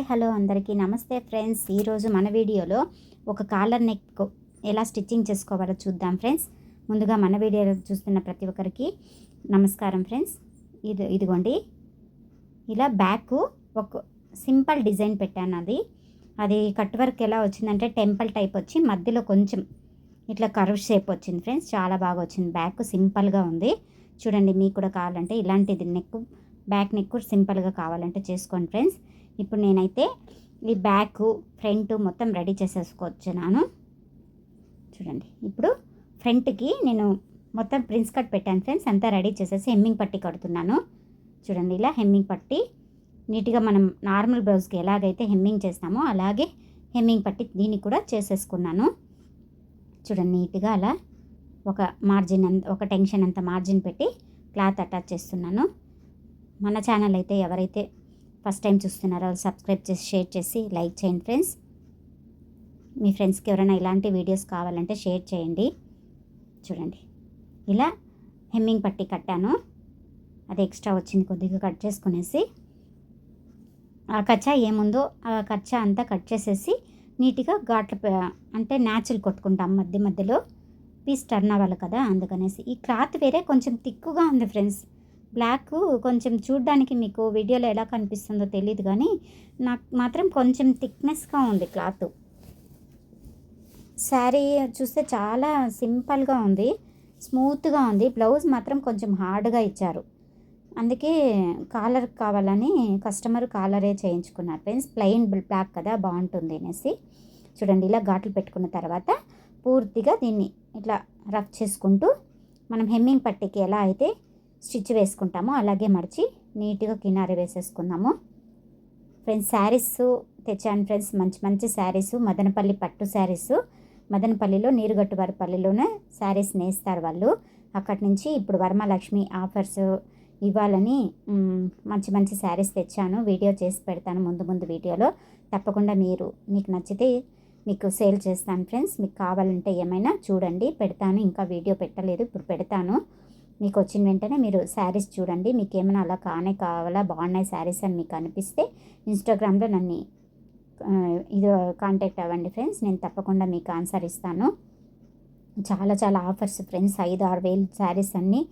Hello అందరికీ నమస్తే friends. ఈరోజు మన వీడియోలో ఒక కాలర్ నెక్ ఎలా స్టిచ్చింగ్ చేసుకోవాలో చూద్దాం ఫ్రెండ్స్. ముందుగా మన వీడియోలో చూస్తున్న ప్రతి ఒక్కరికి నమస్కారం ఫ్రెండ్స్. ఇదిగోండి ఇలా బ్యాక్ ఒక సింపుల్ డిజైన్ పెట్టాను. అది కట్ వర్క్ ఎలా వచ్చిందంటే టెంపుల్ టైప్ వచ్చి మధ్యలో కొంచెం ఇట్లా కర్వ్ షేప్ వచ్చింది ఫ్రెండ్స్. చాలా బాగా వచ్చింది. బ్యాక్ సింపుల్గా ఉంది. చూడండి, మీకు కూడా కావాలంటే ఇలాంటిది బ్యాక్ నెక్ సింపుల్గా కావాలంటే చేసుకోండి ఫ్రెండ్స్. ఇప్పుడు నేనైతే ఈ బ్యాక్ ఫ్రంట్ మొత్తం రెడీ చేసేసుకొచ్చున్నాను. చూడండి, ఇప్పుడు ఫ్రంట్కి నేను మొత్తం ప్రిన్స్ కట్ పెట్టాను ఫ్రెండ్స్. అంతా రెడీ చేసేసి హెమ్మింగ్ పట్టి కడుతున్నాను. చూడండి, ఇలా హెమ్మింగ్ పట్టి నీట్గా మనం నార్మల్ బ్లౌజ్కి ఎలాగైతే హెమ్మింగ్ చేస్తామో అలాగే హెమ్మింగ్ పట్టి దీన్ని కూడా చేసేసుకున్నాను. చూడండి, నీట్గా అలా ఒక టెన్షన్ అంత మార్జిన్ పెట్టి క్లాత్ అటాచ్ చేస్తున్నాను. మన ఛానల్ అయితే ఎవరైతే ఫస్ట్ టైం చూస్తున్నారో సబ్స్క్రైబ్ చేసి షేర్ చేసి లైక్ చేయండి ఫ్రెండ్స్. మీ ఫ్రెండ్స్కి ఎవరైనా ఇలాంటి వీడియోస్ కావాలంటే షేర్ చేయండి. చూడండి, ఇలా హెమ్మింగ్ పట్టి కట్టాను. అది ఎక్స్ట్రా వచ్చింది కొద్దిగా కట్ చేసుకునేసి ఆ కచ్చా ఏముందో ఆ కచ్చా అంతా కట్ చేసేసి నీట్గా ఘాట్లు అంటే న్యాచురల్ కొట్టుకుంటాం మధ్య మధ్యలో పీస్ టర్న్ అవ్వాలి కదా, అందుకనేసి. ఈ క్లాత్ వేరే కొంచెం థిక్గా ఉంది ఫ్రెండ్స్. బ్లాక్ కొంచెం చూడ్డానికి మీకు వీడియోలో ఎలా కనిపిస్తుందో తెలియదు, కానీ నాకు మాత్రం కొంచెం థిక్నెస్గా ఉంది క్లాత్. శారీ చూస్తే చాలా సింపుల్గా ఉంది, స్మూత్గా ఉంది. బ్లౌజ్ మాత్రం కొంచెం హార్డ్గా ఇచ్చారు. అందుకే కాలర్ కావాలని కస్టమర్ కాలరే చేయించుకున్నారు ఫ్రెండ్స్. ప్లెయిన్ బ్లాక్ కదా బాగుంటుంది అనేసి. చూడండి, ఇలా ఘాట్లు పెట్టుకున్న తర్వాత పూర్తిగా దీన్ని ఇట్లా రఫ్ చేసుకుంటూ మనం హెమ్మింగ్ పట్టికి ఎలా అయితే స్టిచ్ వేసుకుంటామో అలాగే మడిచి నీట్గా కినారి వేసేసుకుందాము ఫ్రెండ్స్. శారీస్ తెచ్చాను ఫ్రెండ్స్, మంచి మంచి శారీస్. మదనపల్లి పట్టు శారీస్. మదనపల్లిలో నీరుగట్టువారిపల్లిలోనే శారీస్ నేస్తారు వాళ్ళు. అక్కడి నుంచి ఇప్పుడు వరమహాలక్ష్మి ఆఫర్స్ ఇవ్వాలని మంచి మంచి శారీస్ తెచ్చాను. వీడియో చేసి పెడతాను ముందు వీడియోలో. తప్పకుండా మీకు నచ్చితే మీకు సేల్ చేస్తాను ఫ్రెండ్స్. మీకు కావాలంటే ఏమైనా చూడండి, పెడతాను. ఇంకా వీడియో పెట్టలేదు, ఇప్పుడు పెడతాను. మీకు వచ్చిన వెంటనే మీరు శారీస్ చూడండి. మీకు ఏమైనా అలా కావాలా, బాగున్నాయి శారీస్ అని మీకు అనిపిస్తే ఇన్స్టాగ్రామ్లో నన్ను కాంటాక్ట్ అవ్వండి ఫ్రెండ్స్. నేను తప్పకుండా మీకు ఆన్సర్ ఇస్తాను. చాలా చాలా ఆఫర్స్ ఫ్రెండ్స్. 5-6 వేలు శారీస్ అన్నీ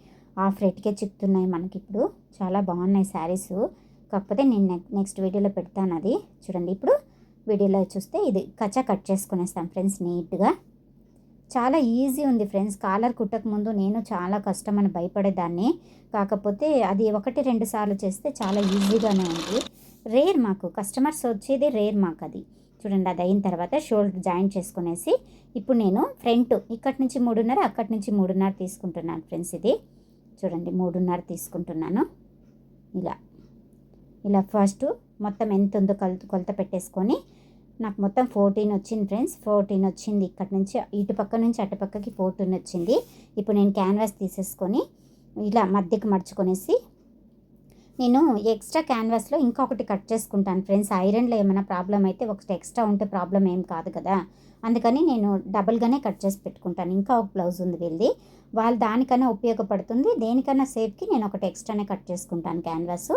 ఆఫ్ రేట్కే చిక్కుతున్నాయి మనకి ఇప్పుడు. చాలా బాగున్నాయి శారీస్. కాకపోతే నేను నెక్స్ట్ వీడియోలో పెడతాను అది. చూడండి, ఇప్పుడు వీడియోలో చూస్తే ఇది కచ్చా కట్ చేసుకునేస్తాను ఫ్రెండ్స్ నీట్గా. చాలా ఈజీ ఉంది ఫ్రెండ్స్. కాలర్ కుట్టక ముందు నేను చాలా కష్టం అని భయపడేదాన్ని. కాకపోతే అది 1-2 సార్లు చేస్తే చాలా ఈజీగానే ఉంది. రేర్ మాకు కస్టమర్స్ వచ్చేది రేర్ మాకు అది. చూడండి, అది అయిన తర్వాత షోల్డర్ జాయింట్ చేసుకునేసి ఇప్పుడు నేను ఫ్రంట్ ఇక్కడి నుంచి 3.5 అక్కడి నుంచి 3.5 తీసుకుంటున్నాను ఫ్రెండ్స్. ఇది చూడండి, 3.5 తీసుకుంటున్నాను. ఇలా ఫస్ట్ మొత్తం ఎంత ఉందో కొలత పెట్టేసుకొని నాకు మొత్తం 14 వచ్చింది ఫ్రెండ్స్. 14 వచ్చింది. ఇక్కడి నుంచి ఇటుపక్క నుంచి అటుపక్కకి 14 వచ్చింది. ఇప్పుడు నేను క్యాన్వాస్ తీసేసుకొని ఇలా మధ్యకి మడుచుకొనేసి నేను ఎక్స్ట్రా క్యాన్వాస్లో ఇంకొకటి కట్ చేసుకుంటాను ఫ్రెండ్స్. ఐరన్లో ఏమైనా ప్రాబ్లం అయితే ఒకటి ఎక్స్ట్రా ఉంటే ప్రాబ్లం ఏం కాదు కదా, అందుకని నేను డబుల్గానే కట్ చేసి పెట్టుకుంటాను. ఇంకా ఒక బ్లౌజ్ ఉంది వీళ్ళది, వాళ్ళు దానికన్నా ఉపయోగపడుతుంది. దేనికన్నా సేఫ్కి నేను ఒకటి ఎక్స్ట్రానే కట్ చేసుకుంటాను క్యాన్వాస్.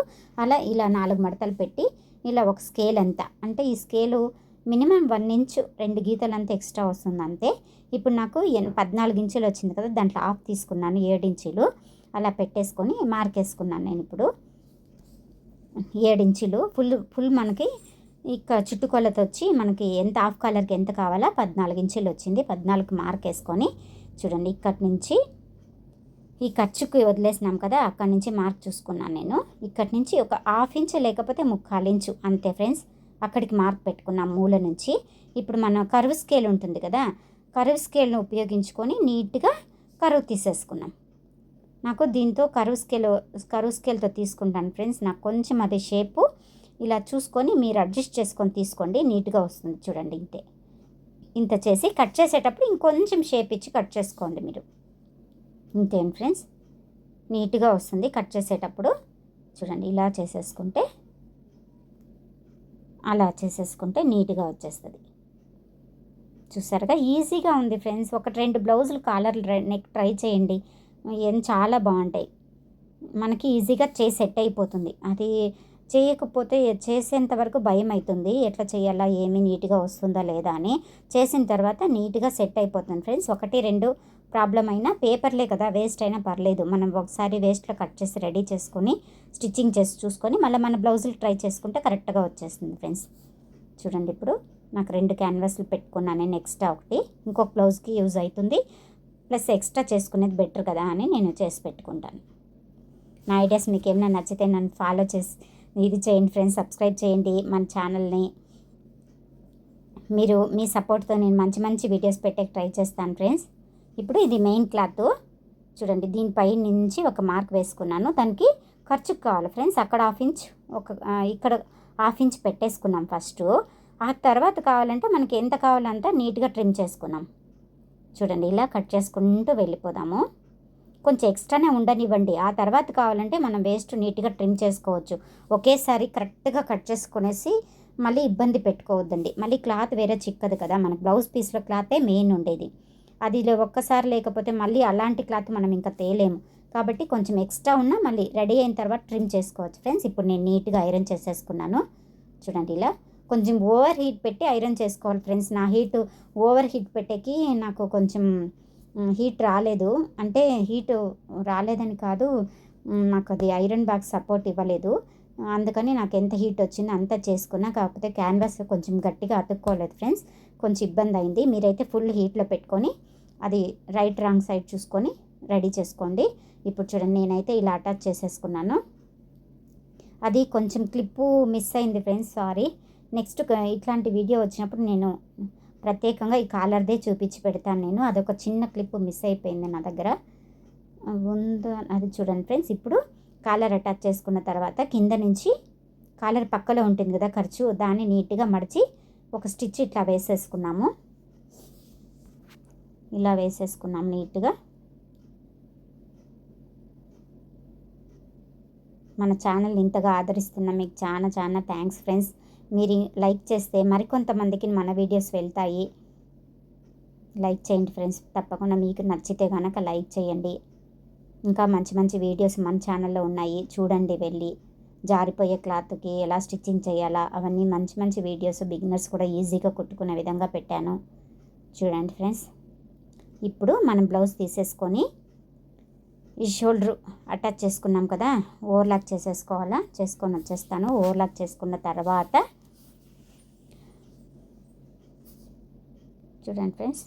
ఇలా 4 మడతలు పెట్టి ఇలా ఒక స్కేల్ అంతా, అంటే ఈ స్కేలు మినిమం 1 ఇంచు 2 గీతలు అంతా ఎక్స్ట్రా వస్తుంది అంతే. ఇప్పుడు నాకు 14 ఇంచులు వచ్చింది కదా, దాంట్లో హాఫ్ తీసుకున్నాను, 7 ఇంచులు అలా పెట్టేసుకొని మార్క్ వేసుకున్నాను. నేను ఇప్పుడు 7 ఇంచులు ఫుల్ మనకి ఇక చుట్టుకొలత వచ్చి మనకి ఎంత హాఫ్ కలర్కి ఎంత కావాలా 14 ఇంచులు వచ్చింది. 14 మార్క్ వేసుకొని చూడండి, ఇక్కడి నుంచి ఈ ఖర్చుకి వదిలేసినాం కదా, అక్కడి నుంచి మార్క్ చూసుకున్నాను నేను. ఇక్కడి నుంచి ఒక 1/2 ఇంచు లేకపోతే 1/4 ఇంచు అంతే ఫ్రెండ్స్. అక్కడికి మార్క్ పెట్టుకున్నాం మూల నుంచి. ఇప్పుడు మన కర్వ్ స్కేల్ ఉంటుంది కదా, కర్వ్ స్కేల్ను ఉపయోగించుకొని నీట్గా కర్వ్ తీసేసుకున్నాం. నాకు దీంతో కర్వ్ స్కేల్తో తీసుకుంటాను ఫ్రెండ్స్. నాకు కొంచెం అది షేపు ఇలా చూసుకొని మీరు అడ్జస్ట్ చేసుకొని తీసుకోండి, నీట్గా వస్తుంది. చూడండి, ఇంత చేసి కట్ చేసేటప్పుడు ఇంకొంచెం షేప్ ఇచ్చి కట్ చేసుకోండి మీరు. ఇంతేంటి ఫ్రెండ్స్, నీట్గా వస్తుంది కట్ చేసేటప్పుడు. చూడండి, అలా చేసేసుకుంటే నీట్గా వచ్చేస్తుంది. చూసారుగా, ఈజీగా ఉంది ఫ్రెండ్స్. 1-2 బ్లౌజులు కాలర్ నెక్ ట్రై చేయండి, చాలా బాగుంటాయి. మనకి ఈజీగా సెట్ అయిపోతుంది. అది చేయకపోతే చేసేంత వరకు భయం అవుతుంది, ఎట్లా చేయాలా, ఏమి నీట్గా వస్తుందా లేదా అని. చేసిన తర్వాత నీట్గా సెట్ అయిపోతుంది ఫ్రెండ్స్. 1-2 ప్రాబ్లం అయినా పేపర్లే కదా, వేస్ట్ అయినా పర్లేదు. మనం ఒకసారి వేస్ట్లో కట్ చేసి రెడీ చేసుకొని స్టిచ్చింగ్ చేసి చూసుకొని మళ్ళీ మన బ్లౌజులు ట్రై చేసుకుంటే కరెక్ట్గా వచ్చేస్తుంది ఫ్రెండ్స్. చూడండి, ఇప్పుడు నాకు 2 క్యాన్వాస్లు పెట్టుకున్నాను నేను. ఎక్స్ట్రా ఒకటి ఇంకొక బ్లౌజ్కి యూజ్ అవుతుంది, ప్లస్ ఎక్స్ట్రా చేసుకునేది బెటర్ కదా అని నేను చేసి పెట్టుకుంటాను. నా ఐడియాస్ మీకు ఏమైనా నచ్చితే నన్ను ఫాలో చేసి ఇది చేయండి ఫ్రెండ్స్, సబ్స్క్రైబ్ చేయండి మన ఛానల్ని. మీరు మీ సపోర్ట్తో నేను మంచి మంచి వీడియోస్ పెట్టే ట్రై చేస్తాను ఫ్రెండ్స్. ఇప్పుడు ఇది మెయిన్ క్లాత్ చూడండి, దీనిపై నుంచి ఒక మార్క్ వేసుకున్నాను. దానికి ఖర్చుకు కావాలి ఫ్రెండ్స్. అక్కడ 1/2 ఇంచ్, ఇక్కడ 1/2 ఇంచ్ పెట్టేసుకున్నాం ఫస్ట్. ఆ తర్వాత కావాలంటే మనకి ఎంత కావాలంత నీట్గా ట్రిమ్ చేసుకున్నాం. చూడండి, ఇలా కట్ చేసుకుంటూ వెళ్ళిపోదాము. కొంచెం ఎక్స్ట్రానే ఉండనివ్వండి, ఆ తర్వాత కావాలంటే మనం వేస్ట్ నీట్గా ట్రిమ్ చేసుకోవచ్చు. ఒకేసారి కరెక్ట్గా కట్ చేసుకునేసి మళ్ళీ ఇబ్బంది పెట్టుకోవద్దండి. మళ్ళీ క్లాత్ వేరే చిక్కదు కదా, మనకు బ్లౌజ్ పీస్లో క్లాతే మెయిన్ ఉండేది. అది ఒక్కసారి లేకపోతే మళ్ళీ అలాంటి క్లాత్ మనం ఇంకా తేలేము. కాబట్టి కొంచెం ఎక్స్ట్రా ఉన్నా మళ్ళీ రెడీ అయిన తర్వాత ట్రిమ్ చేసుకోవచ్చు ఫ్రెండ్స్. ఇప్పుడు నేను నీట్గా ఐరన్ చేసేసుకున్నాను. చూడండి, ఇలా కొంచెం ఓవర్ హీట్ పెట్టి ఐరన్ చేసుకోవాలి ఫ్రెండ్స్. నా హీట్ ఓవర్ హీట్ పెట్టేకి నాకు కొంచెం హీట్ రాలేదు. అంటే హీట్ రాలేదని కాదు, నాకు అది ఐరన్ బాక్స్ సపోర్ట్ ఇవ్వలేదు. అందుకని నాకు ఎంత హీట్ వచ్చిందో అంతా చేసుకున్నా. కాకపోతే క్యాన్వాస్ కొంచెం గట్టిగా అతుక్కోలేదు ఫ్రెండ్స్, కొంచెం ఇబ్బంది అయింది. మీరైతే ఫుల్ హీట్లో పెట్టుకొని అది రైట్ రాంగ్ సైడ్ చూసుకొని రెడీ చేసుకోండి. ఇప్పుడు చూడండి, నేనైతే ఇలా అటాచ్ చేసేసుకున్నాను. అది కొంచెం క్లిప్పు మిస్ అయింది ఫ్రెండ్స్, సారీ. నెక్స్ట్ ఇట్లాంటి వీడియో వచ్చినప్పుడు నేను ప్రత్యేకంగా ఈ కాలర్దే చూపించి పెడతాను నేను. అదొక చిన్న క్లిప్ మిస్ అయిపోయింది నా దగ్గర ఉందో, అది చూడండి ఫ్రెండ్స్. ఇప్పుడు కాలర్ అటాచ్ చేసుకున్న తర్వాత కింద నుంచి కాలర్ పక్కలో ఉంటుంది కదా ఖర్చు, దాన్ని నీట్గా మడిచి ఒక స్టిచ్ ఇట్లా వేసేసుకున్నాము. ఇలా వేసేసుకున్నాం నీట్గా. మన ఛానల్ని ఇంతగా ఆదరిస్తున్న మీకు చాలా చాలా థ్యాంక్స్ ఫ్రెండ్స్. మీరు లైక్ చేస్తే మరికొంతమందికి మన వీడియోస్ వెళ్తాయి. లైక్ చేయండి ఫ్రెండ్స్, తప్పకుండా మీకు నచ్చితే కనుక లైక్ చేయండి. ఇంకా మంచి మంచి వీడియోస్ మన ఛానల్లో ఉన్నాయి, చూడండి వెళ్ళి. జారిపోయే క్లాత్కి ఎలా స్టిచ్చింగ్ చేయాలా అవన్నీ మంచి మంచి వీడియోస్ బిగినర్స్ కూడా ఈజీగా కుట్టుకునే విధంగా పెట్టాను. చూడండి ఫ్రెండ్స్, ఇప్పుడు మనం బ్లౌజ్ తీసేసుకొని ఈ షోల్డర్ అటాచ్ చేసుకున్నాం కదా, ఓవర్లాక్ చేసేసుకోవాలా. చేసుకొని వచ్చేస్తాను. ఓవర్లాక్ చేసుకున్న తర్వాత చూడండి ఫ్రెండ్స్,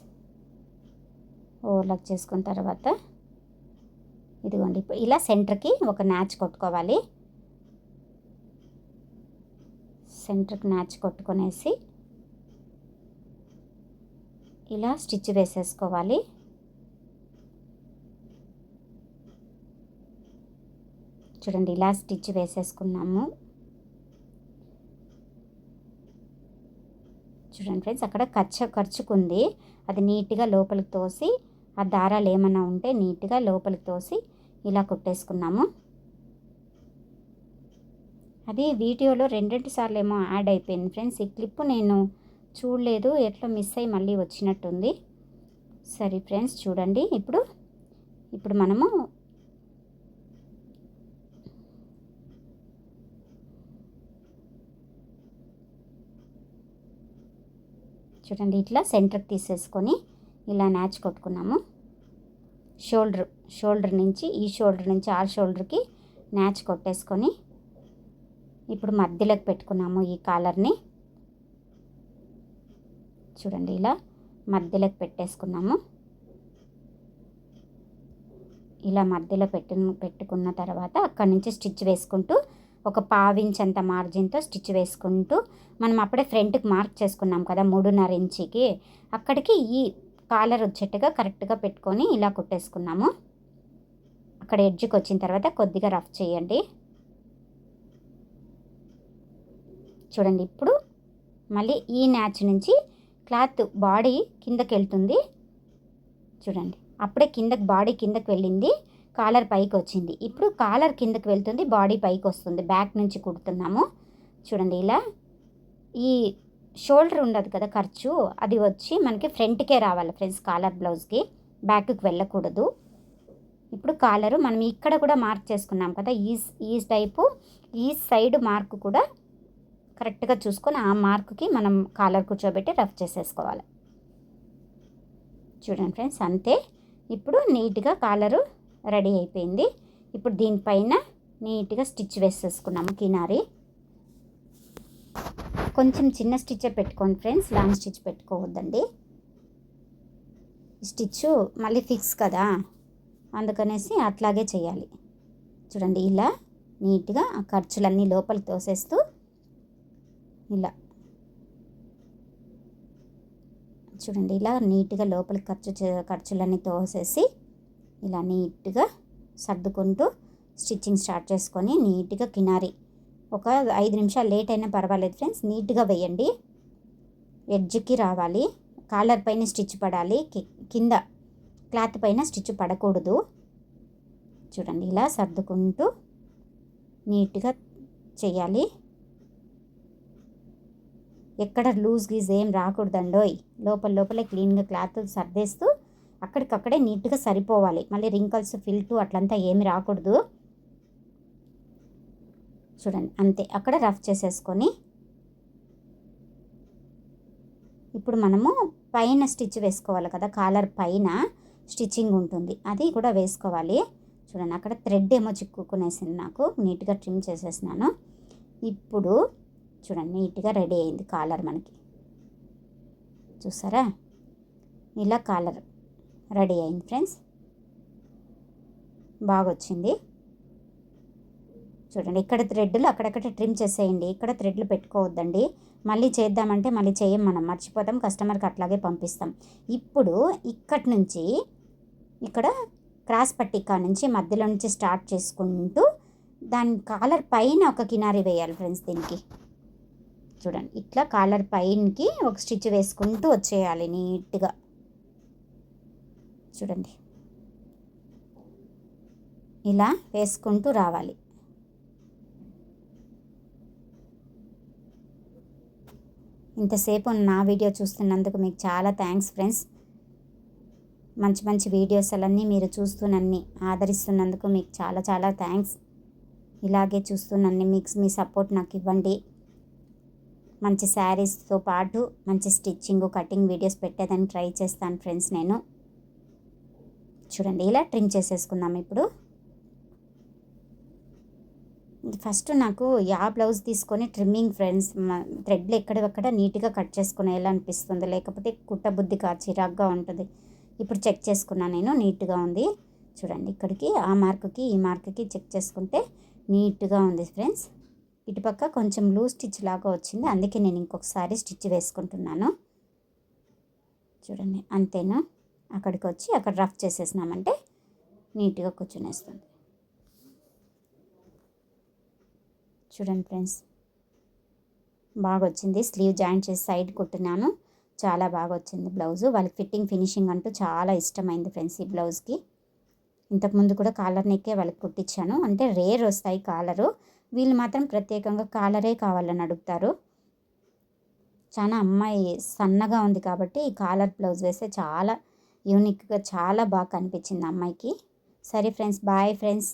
ఓవర్లాక్ చేసుకున్న తర్వాత ఇదిగోండి ఇలా సెంటర్కి ఒక మ్యాచ్ కొట్టుకోవాలి. సెంటర్కి మ్యాచ్ కొట్టుకొనేసి ఇలా స్టిచ్ వేసేసుకోవాలి. చూడండి, ఇలా స్టిచ్ వేసేసుకున్నాము. చూడండి ఫ్రెండ్స్, అక్కడ ఖర్చుకుంది, అది నీట్గా లోపలికి తోసి ఆ దారాలు ఏమైనా ఉంటే నీట్గా లోపలికి తోసి ఇలా కుట్టేసుకున్నాము. అది వీడియోలో 2 సార్లు ఏమో యాడ్ అయిపోయింది ఫ్రెండ్స్. ఈ క్లిప్ నేను చూడలేదు, ఎట్లా మిస్ అయ్యి మళ్ళీ వచ్చినట్టుంది. సరే ఫ్రెండ్స్, చూడండి ఇప్పుడు మనము చూడండి ఇట్లా సెంటర్కి తీసేసుకొని ఇలా మ్యాచ్ కొట్టుకున్నాము. షోల్డర్ నుంచి ఈ షోల్డర్ నుంచి ఆ షోల్డర్కి మ్యాచ్ కొట్టేసుకొని ఇప్పుడు మధ్యలోకి పెట్టుకున్నాము ఈ కాలర్ని. చూడండి, ఇలా మధ్యలోకి పెట్టేసుకున్నాము. ఇలా మధ్యలో పెట్టుకున్న తర్వాత అక్కడి నుంచి స్టిచ్ వేసుకుంటూ ఒక 1/2 ఇంచ్ అంత మార్జిన్తో స్టిచ్ వేసుకుంటూ మనం అప్పుడే ఫ్రంట్కి మార్క్ చేసుకున్నాం కదా 3.5 ఇంచుకి, అక్కడికి ఈ కాలర్ వచ్చేట్టుగా కరెక్ట్గా పెట్టుకొని ఇలా కుట్టేసుకున్నాము. అక్కడ ఎడ్జ్కి వచ్చిన తర్వాత కొద్దిగా రఫ్ చేయండి. చూడండి, ఇప్పుడు మళ్ళీ ఈ మ్యాచ్ నుంచి క్లాత్ బాడీ కిందకి వెళ్తుంది. చూడండి, అప్పుడే బాడీ కిందకి వెళ్ళింది, కాలర్ పైకి వచ్చింది. ఇప్పుడు కాలర్ కిందకి వెళ్తుంది, బాడీ పైకి వస్తుంది. బ్యాక్ నుంచి కుడుతున్నాము. చూడండి, ఇలా ఈ షోల్డర్ ఉండదు కదా ఖర్చు, అది వచ్చి మనకి ఫ్రంట్కే రావాలి ఫ్రెండ్స్. కాలర్ బ్లౌజ్కి బ్యాక్కి వెళ్ళకూడదు. ఇప్పుడు కాలరు మనం ఇక్కడ కూడా మార్క్ చేసుకున్నాం కదా, ఈ టైపు ఈ సైడ్ మార్క్ కూడా కరెక్ట్గా చూసుకొని ఆ మార్క్కి మనం కాలర్ కూర్చోబెట్టి రఫ్ చేసేసుకోవాలి. చూడండి ఫ్రెండ్స్, అంతే. ఇప్పుడు నీట్గా కాలరు రెడీ అయిపోయింది. ఇప్పుడు దీనిపైన నీట్గా స్టిచ్ వేసేసుకున్నాము కినారి. కొంచెం చిన్న స్టిచ్చే పెట్టుకోండి ఫ్రెండ్స్, లాంగ్ స్టిచ్ పెట్టుకోవద్దండి. స్టిచ్ మళ్ళీ ఫిక్స్ కదా, అందుకనేసి అట్లాగే చేయాలి. చూడండి, ఇలా నీట్గా ఆ ఖర్చులన్నీ లోపలికి తోసేస్తూ ఇలా చూడండి, ఇలా నీట్గా లోపలికి ఖర్చులన్నీ తోసేసి ఇలా నీట్గా సర్దుకుంటూ స్టిచ్చింగ్ స్టార్ట్ చేసుకొని నీట్గా కినారి ఒక 5 నిమిషాలు లేట్ అయినా పర్వాలేదు ఫ్రెండ్స్, నీట్గా వేయండి. ఎడ్జ్కి రావాలి, కాలర్ పైన స్టిచ్ పడాలి, కింద క్లాత్ పైన స్టిచ్ పడకూడదు. చూడండి, ఇలా సర్దుకుంటూ నీట్గా చేయాలి. ఎక్కడ లూజ్ గీజ్ ఏం రాకూడదండోయ్. లోపలే క్లీన్గా క్లాత్ సర్దేస్తూ అక్కడికక్కడే నీట్గా సరిపోవాలి. మళ్ళీ రింకల్స్ ఫిల్టు అట్లంతా ఏమి రాకూడదు. చూడండి, అంతే. అక్కడ రఫ్ చేసేసుకొని ఇప్పుడు మనము పైన స్టిచ్ వేసుకోవాలి కదా, కాలర్ పైన స్టిచ్చింగ్ ఉంటుంది, అది కూడా వేసుకోవాలి. చూడండి, అక్కడ థ్రెడ్ ఏమో చిక్కుకునేసింది, నాకు నీట్గా ట్రిమ్ చేసేసినాను. ఇప్పుడు చూడండి, నీట్గా రెడీ అయింది కాలర్ మనకి. చూసారా, ఇలా కాలర్ రెడీ అయింది ఫ్రెండ్స్, బాగా వచ్చింది. చూడండి, ఇక్కడ థ్రెడ్లు అక్కడక్కడ ట్రిమ్ చేసేయండి, ఇక్కడ థ్రెడ్లు పెట్టుకోవద్దండి. మళ్ళీ చేద్దామంటే మళ్ళీ చేయం, మనం మర్చిపోతాం, కస్టమర్కి అట్లాగే పంపిస్తాం. ఇప్పుడు ఇక్కడి నుంచి ఇక్కడ క్రాస్ పట్టికా నుంచి మధ్యలో నుంచి స్టార్ట్ చేసుకుంటూ దాని కాలర్ పైన ఒక కినారి వేయాలి ఫ్రెండ్స్. దీనికి చూడండి, ఇట్లా కాలర్ పైనకి ఒక స్టిచ్ వేసుకుంటూ వచ్చేయాలి నీట్గా. చూడండి, ఇలా వేసుకుంటూ రావాలి. ఇంతసేపు నా వీడియో చూస్తున్నందుకు మీకు చాలా థ్యాంక్స్ ఫ్రెండ్స్. మంచి మంచి వీడియోస్ అన్నీ మీరు చూస్తూ నన్ను ఆదరిస్తున్నందుకు మీకు చాలా చాలా థ్యాంక్స్. ఇలాగే చూస్తూ నన్ను మీ సపోర్ట్ నాకు ఇవ్వండి. మంచి శారీస్తో పాటు మంచి స్టిచ్చింగ్ కటింగ్ వీడియోస్ పెట్టేదని ట్రై చేస్తాను ఫ్రెండ్స్ నేను. చూడండి, ఇలా ట్రిమ్ చేసేసుకుందాం. ఇప్పుడు ఫస్ట్ నాకు బ్లౌజ్ తీసుకొని ట్రిమ్మింగ్ ఫ్రెండ్స్, థ్రెడ్లు ఎక్కడెక్కడ నీట్గా కట్ చేసుకునేలా అనిపిస్తుంది, లేకపోతే కుట్టబుద్ధి చిరాగ్గా ఉంటుంది. ఇప్పుడు చెక్ చేసుకున్నాను నేను, నీట్గా ఉంది. చూడండి, ఇక్కడికి ఆ మార్క్కి ఈ మార్క్కి చెక్ చేసుకుంటే నీట్గా ఉంది ఫ్రెండ్స్. ఇటుపక్క కొంచెం లూజ్ స్టిచ్ లాగా వచ్చింది, అందుకే నేను ఇంకొకసారి స్టిచ్ వేసుకుంటున్నాను. చూడండి, అంతేనా. అక్కడికి వచ్చి అక్కడ రఫ్ చేసేసినామంటే నీట్గా కూర్చునేస్తుంది. చూడండి ఫ్రెండ్స్, బాగా వచ్చింది. స్లీవ్ జాయింట్ చేసి సైడ్ కుట్టినాను, చాలా బాగా వచ్చింది బ్లౌజు. వాళ్ళకి ఫిట్టింగ్ ఫినిషింగ్ అంటూ చాలా ఇష్టమైంది ఫ్రెండ్స్ ఈ బ్లౌజ్కి. ఇంతకుముందు కూడా కాలర్ నెక్కే వాళ్ళకి కుట్టించాను, అంటే రేర్ వస్తాయి కాలరు, వీళ్ళు మాత్రం ప్రత్యేకంగా కాలరే కావాలని అడుగుతారు. చాలా అమ్మాయి సన్నగా ఉంది కాబట్టి ఈ కాలర్ బ్లౌజ్ వేస్తే చాలా యూనిక్గా చాలా బాగా కనిపించింది అమ్మాయికి. సరే ఫ్రెండ్స్, బాయ్ ఫ్రెండ్స్.